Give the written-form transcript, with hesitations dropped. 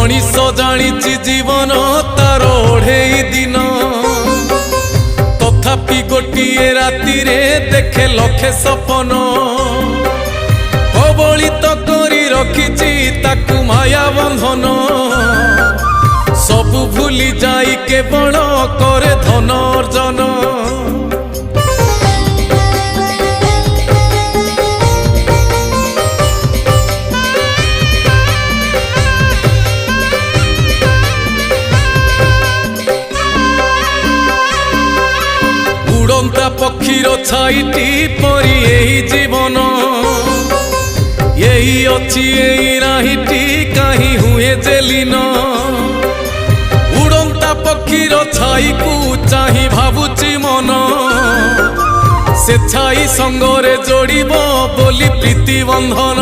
मनीष जानी जीवन तार ओढ़े दिन तथापि गोटे राति देखे लखे सपन कबलित करी रखिछि ताकू माया बंधन सबु भूली जाई केवल करे धन अर्जन उड़ंता पक्षीर छाईटी परी यही जीवन यही अच्छी यही राहीटी कहीं हुए जेलीन उड़ंता पक्षीर छाई को चाही भावुची मन से छाई संगरे जोड़िब बोली प्रीति बंधन।